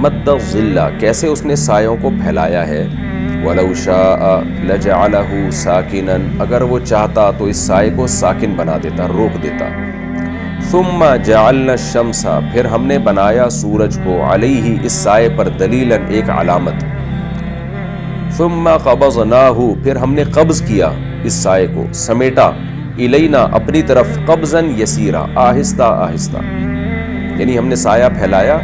مد الظل، کیسے اس نے سایوں کو پھیلایا ہے، وَلَوْ شَاءَ لَجَعَلَهُ سَاكِنًا، اگر وہ چاہتا تو اس سائے کو ساکن بنا دیتا، روک دیتا، ثُمَّ جَعَلْنَا الشَّمْسَ، پھر ہم نے بنایا سورج کو، علیہ اس سائے پر، دلیلاً ایک علامت، ثُمَّ قَبَضْنَاهُ پھر ہم نے قبض کیا اس سائے کو، سمیٹا، الینا اپنی طرف، قبضاً یسیرا، آہستہ آہستہ، یعنی ہم نے سایہ پھیلایا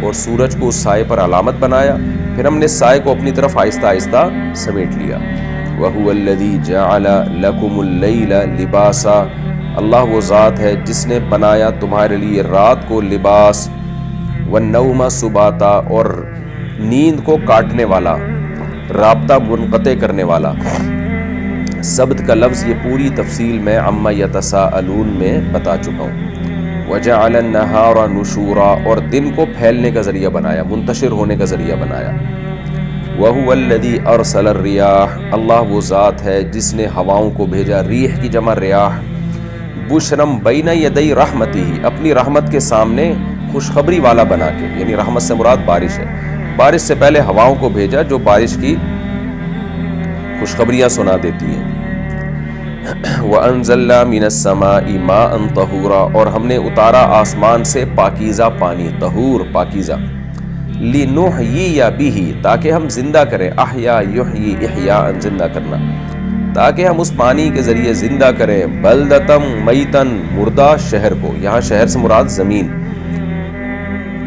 اور سورج کو اس سائے پر علامت بنایا، پھر ہم نے سائے کو اپنی طرف آہستہ آہستہ سمیٹ لیا۔ وَهُوَ الَّذِي جَعَلَ لَكُمُ اللَّيْلَ لِبَاسًا، اللہ وہ ذات ہے جس نے بنایا تمہارے لیے رات کو لباس، وَالنَّوْمَ سُبَاتًا اور نیند کو کاٹنے والا، رابطہ منقطع کرنے والا۔ سبت کا لفظ یہ پوری تفصیل میں عَمَّ يَتَسَاءَلُونَ میں بتا چکا ہوں۔ وَجَعَلَ النَّهَارَ نُشُورًا اور دن کو پھیلنے کا ذریعہ بنایا، منتشر ہونے کا ذریعہ بنایا۔ وَهُوَ الَّذِي أَرْسَلَ الرِّيَاحَ اللہ وہ ذات ہے جس نے ہواؤں کو بھیجا، ریح کی جمع ریاح، بشرم بین یدی رحمتہ اپنی رحمت کے سامنے خوشخبری والا بنا کے، یعنی رحمت سے مراد بارش ہے، بارش سے پہلے ہواؤں کو بھیجا جو بارش کی خوشخبریاں سنا دیتی ہیں۔ وَأَنزَلْنَا مِنَ السَّمَاءِ مَاءً طَهُورًا اور ہم نے اتارا آسمان سے پاکیزہ پانی، طہور پاکیزہ، لِنُحْيِيَ بِهِ تاکہ ہم زندہ کریں، احیا یحیی احیاء زندہ کرنا، تاکہ ہم اس پانی کے ذریعے زندہ کریں، بلدتم میتن مردہ شہر کو، یہاں شہر سے مراد زمین،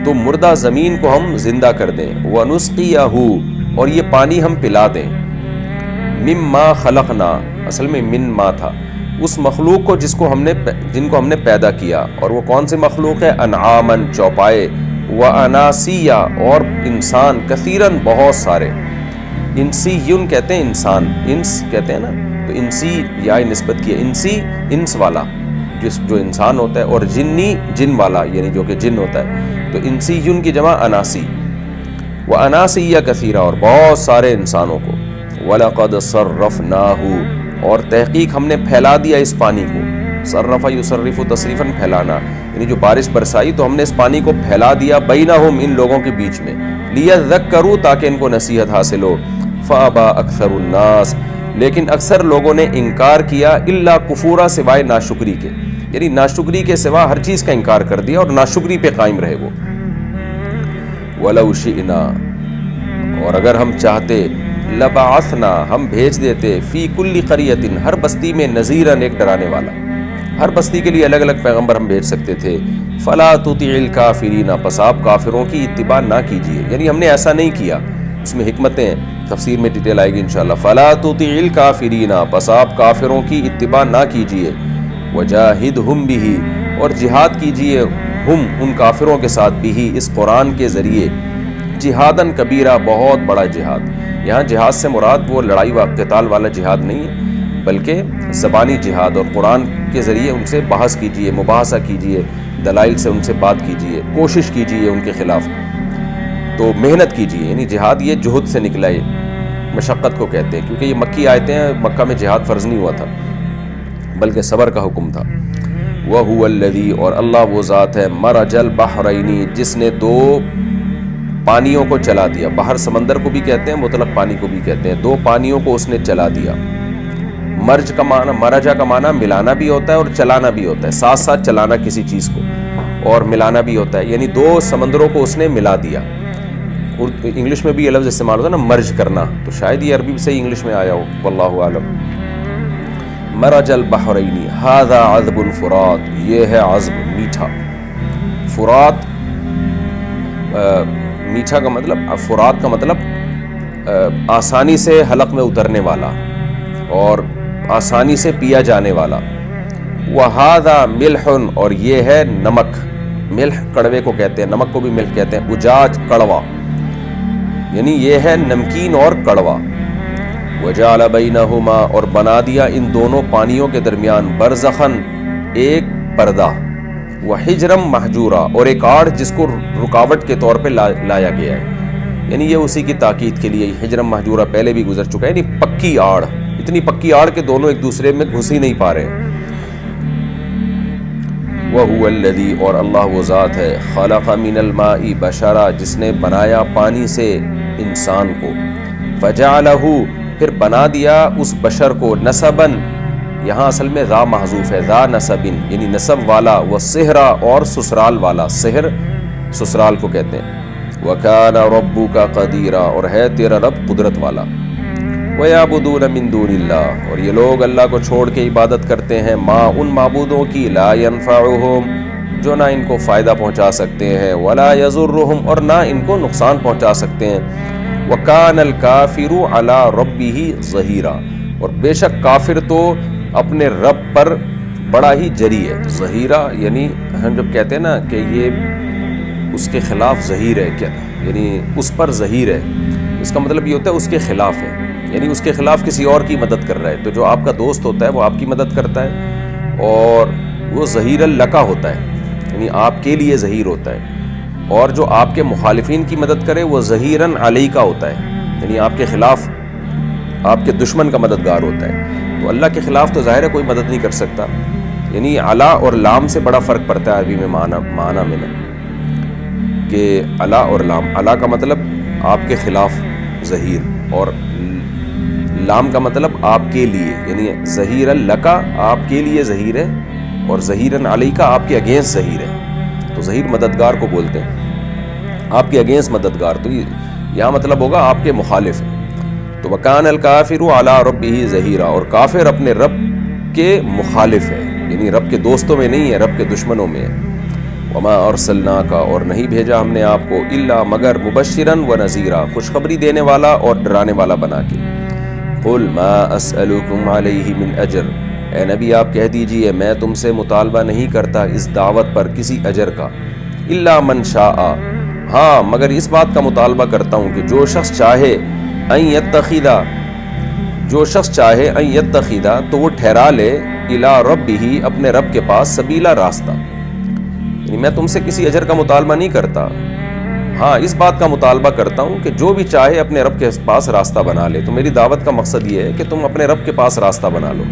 تو مردہ زمین کو ہم زندہ کر دیں، وَنُسْقِيَهُ اور یہ پانی ہم پلا دیں، مما خلقنا اصل میں من ما تھا، اس مخلوق کو جن کو ہم نے پیدا کیا، اور وہ کون سی مخلوق ہے، انعامن چوپائے، واناسیا اور انسان، کثیرن بہت سارے، انسیون کہتے ہیں انسان، انس کہتے ہیں نا، تو انسی یا نسبت کی، انسی انس والا جو انسان ہوتا ہے، اور جنی جن والا یعنی جو کہ جن ہوتا ہے، تو انسیون کی جمع اناسی، واناسیہ کثیرہ اور بہت سارے انسانوں کو، وَلَقَدْ صَرَّفْنَاهُ اور تحقیق ہم نے پھیلا دیا اس پانی کو، صرف یصرف تصریفاً پھیلانا، یعنی جو بارش برسائی تو ہم نے اس پانی کو پھیلا دیا، بینہم ان لوگوں کے بیچ میں، لیذکروا تاکہ ان کو نصیحت حاصل ہو، فابا اکثر الناس لیکن اکثر لوگوں نے انکار کیا، الا کفورا سوائے ناشکری کے، یعنی ناشکری کے سوا ہر چیز کا انکار کر دیا اور ناشکری پہ قائم رہے وہ۔ وَلَوْ شِئْنَا اور اگر ہم چاہتے، لبعثنا ہم بھیج دیتے، فی کل قریۃ ہر بستی میں، نذیراً ایک ڈرانے والا، ہر بستی کے لیے الگ الگ پیغمبر ہم بھیج سکتے تھے، فلا تطیع الکافرین پس آپ کافروں کی اتباع نہ کیجیے، یعنی ہم نے ایسا نہیں کیا، اس میں حکمتیں ہیں، تفسیر میں ڈیٹیل آئے گی انشاءاللہ، فلا تطیع الکافرین پس آپ کافروں کی اتباع نہ کیجیے، وجاہدہم بہ اور جہاد کیجیے ہم ان کافروں کے ساتھ، بھی اس قرآن کے ذریعے، جہاداً کبیرہ بہت بڑا جہاد، یہاں جہاد سے مراد وہ لڑائی و قتال والا جہاد نہیں ہے، بلکہ زبانی جہاد، اور قرآن کے ذریعے ان سے بحث کیجیے، مباحثہ کیجیے، دلائل سے ان سے بات کیجیے، کوشش کیجیے ان کے خلاف، تو محنت کیجیے، یعنی جہاد یہ جہد سے نکلا ہے، مشقت کو کہتے ہیں، کیونکہ یہ مکی آیتیں ہیں، مکہ میں جہاد فرض نہیں ہوا تھا بلکہ صبر کا حکم تھا۔ وَهُوَ الَّذِي اور اللہ وہ ذات ہے، مَرَجَ الْبَحْرَيْنِ جس نے دو پانیوں کو چلا دیا، بحر سمندر کو بھی کہتے ہیں، مطلق پانی کو بھی کہتے ہیں، دو پانیوں کو اس نے چلا دیا، مرج کا معنی، مرجا کا معنی ملانا بھی ہوتا ہے اور چلانا بھی ہوتا ہے، ساتھ ساتھ چلانا کسی چیز کو، اور ملانا بھی ہوتا ہے، یعنی دو سمندروں کو اس نے ملا دیا، انگلش میں بھی یہ لفظ استعمال ہوتا ہے نا، مرج کرنا، تو شاید یہ عربی سے انگلش میں آیا ہو، واللہ اعلم۔ مرج البحرین ھذا عذب فرات یہ ہے عذب میٹھا، فرات میٹھا کا مطلب، فرات کا مطلب آسانی سے حلق میں اترنے والا اور آسانی سے پیا جانے والا، وَهَذَا مِلْحٌ اور یہ ہے نمک، ملح کڑوے کو کہتے ہیں، نمک کو بھی ملح کہتے ہیں، اجاج کڑوا، یعنی یہ ہے نمکین اور کڑوا، وَجَعَلَ بَيْنَهُمَا اور بنا دیا ان دونوں پانیوں کے درمیان، برزخن ایک پردہ، وَحِجْرًا مَحْجُورًا اور ایک آڑ جس کو رکاوٹ کے طور پہ لایا گیا ہے، یعنی یہ اسی کی تاکید کے لیے، حجرم محجورہ پہلے بھی گزر چکا ہے، یعنی پکی آڑ، اتنی پکی آڑ کہ دونوں ایک دوسرے میں گھس ہی نہیں پا رہے۔ وَهُوَ الَّذِي اور اللہ وہ ذات ہے خَلَقَ مِنَ الْمَاءِ بَشَرًا جس نے بنایا پانی سے انسان کو فَجَعَلَهُ پھر بنا دیا اس بشر کو نسباً یہاں اصل میں ذا محذوف ہے ذا نسبن یعنی نسب والا وصہرا اور سسرال والا صہر سسرال کو کہتے ہیں وَكَانَ رَبُّكَ قَدِيرًا اور ہے تیرا رب قدرت والا وَيَعْبُدُونَ مِن دُونِ اللَّهِ اور یہ لوگ اللہ کو چھوڑ کے عبادت کرتے ہیں ماں ان معبودوں کی لا ينفعهم جو نہ ان کو فائدہ پہنچا سکتے ہیں ولا يضرهم اور نہ ان کو نقصان پہنچا سکتے ہیں وَكَانَ الْكَافِرُ عَلَى رَبِّهِ ظَهِيرًا اور بے شک کافر تو اپنے رب پر بڑا ہی جری ہے ظہیرہ یعنی ہم جب کہتے ہیں نا کہ یہ اس کے خلاف ظہیر ہے کیا یعنی اس پر ظہیر ہے اس کا مطلب یہ ہوتا ہے اس کے خلاف ہے یعنی اس کے خلاف کسی اور کی مدد کر رہا ہے تو جو آپ کا دوست ہوتا ہے وہ آپ کی مدد کرتا ہے اور وہ ظہیر الکا ہوتا ہے یعنی آپ کے لیے ظہیر ہوتا ہے اور جو آپ کے مخالفین کی مدد کرے وہ ظہیراً علیکا ہوتا ہے یعنی آپ کے خلاف آپ کے دشمن کا مددگار ہوتا ہے تو اللہ کے خلاف تو ظاہر ہے کوئی مدد نہیں کر سکتا یعنی علا اور لام سے بڑا فرق پڑتا ہے عربی میں معنی میں نا کہ علا اور لام علا کا مطلب آپ کے خلاف ظہیر اور لام کا مطلب آپ کے لیے یعنی ظہیر لکا آپ کے لیے ظہیر ہے اور ظہیراً علیکا آپ کے اگینسٹ ظہیر ہے تو ظہیر مددگار کو بولتے ہیں آپ کے اگینسٹ مددگار تو یہاں مطلب ہوگا آپ کے مخالف ہے تو وَكَانَ الْكَافِرُ عَلَى رَبِّهِ ظَهِيرًا اور کافر اپنے رب کے مخالف ہے یعنی رب کے دوستوں میں نہیں ہے رب کے دشمنوں میں ہے وَمَا أَرْسَلْنَاكَ اور نہیں بھیجا ہم نے آپ کو إِلَّا مگر مُبَشِّرًا وَنَذِيرًا خوشخبری دینے والا اور ڈرانے والا بنا کے قُلْ مَا أَسْأَلُكُمْ عَلَيْهِ مِنْ أَجْرٍ اے نبی آپ کہہ دیجئے میں تم سے مطالبہ نہیں کرتا اس دعوت پر کسی اجر کا إِلَّا مَنْ شَاءَ ہاں مگر اس بات کا مطالبہ کرتا ہوں کہ جو شخص چاہے ان یتخذا جو شخص چاہے ان یتخذا تو وہ ٹھہرا لے الی ربہ اپنے رب کے پاس سبیلا راستہ یعنی میں تم سے کسی اجر کا مطالبہ نہیں کرتا ہاں اس بات کا مطالبہ کرتا ہوں کہ جو بھی چاہے اپنے رب کے پاس راستہ بنا لے تو میری دعوت کا مقصد یہ ہے کہ تم اپنے رب کے پاس راستہ بنا لو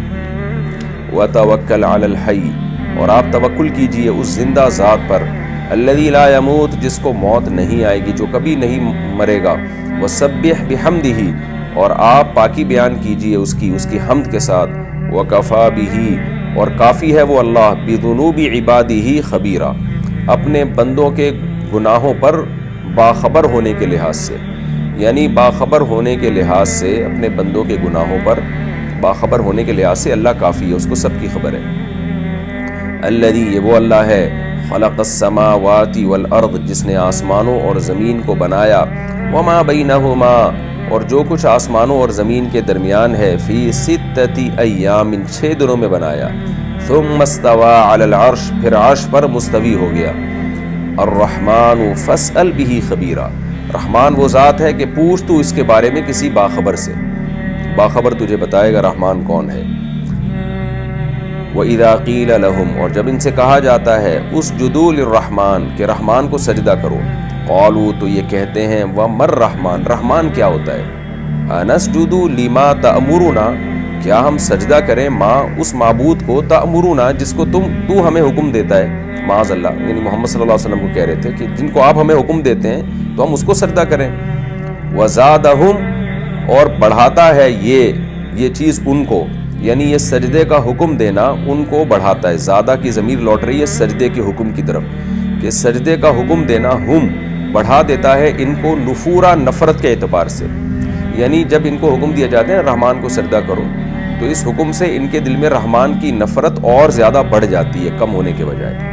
وتوکل علی الحی اور آپ توکل کیجئے اس زندہ ذات پر الذی لا یموت جس کو موت نہیں آئے گی جو کبھی نہیں مرے گا وسبح بحمدہ اور آپ پاکی بیان کیجئے اس کی حمد کے ساتھ وکفا بہ اور کافی ہے وہ اللہ بذنوب عبادہ خبیرا اپنے بندوں کے گناہوں پر باخبر ہونے کے لحاظ سے یعنی باخبر ہونے کے لحاظ سے اپنے بندوں کے گناہوں پر باخبر ہونے کے لحاظ سے اللہ کافی ہے اس کو سب کی خبر ہے الذی یہ وہ اللہ ہے خلق السماوات والارض جس نے آسمانوں اور زمین کو بنایا وما بینہما اور جو کچھ آسمانوں اور زمین کے درمیان ہے فی ستۃ ایام 6 دنوں میں بنایا ثم استوى علی العرش پھر عرش پر مستوی ہو گیا الرحمن فاسأل به خبیرا رحمان وہ ذات ہے کہ پوچھ تو اس کے بارے میں کسی باخبر سے باخبر تجھے بتائے گا رحمان کون ہے وَإِذَا قِيلَ لَهُمْ اور جب ان سے کہا جاتا ہے اسجدوا للرحمن کہ رحمان کو سجدہ کرو قالوا تو یہ کہتے ہیں وَمَا الرحمن رحمان کیا ہوتا ہے أَنَسْجُدُ لِمَا تَأْمُرُنَا کیا ہم سجدہ کریں ماں اس معبود کو تأمرنا جس کو تو ہمیں حکم دیتا ہے معاذ اللہ یعنی محمد صلی اللہ علیہ وسلم کو کہہ رہے تھے کہ جن کو آپ ہمیں حکم دیتے ہیں تو ہم اس کو سجدہ کریں وَزَادَهُمْ اور بڑھاتا ہے یہ چیز ان کو یعنی یہ سجدے کا حکم دینا ان کو بڑھاتا ہے زیادہ کی ضمیر لوٹ رہی ہے سجدے کے حکم کی طرف کہ سجدے کا حکم دینا ہم بڑھا دیتا ہے ان کو نفورا نفرت کے اعتبار سے یعنی جب ان کو حکم دیا جاتا ہے رحمان کو سجدہ کرو تو اس حکم سے ان کے دل میں رحمان کی نفرت اور زیادہ بڑھ جاتی ہے کم ہونے کے بجائے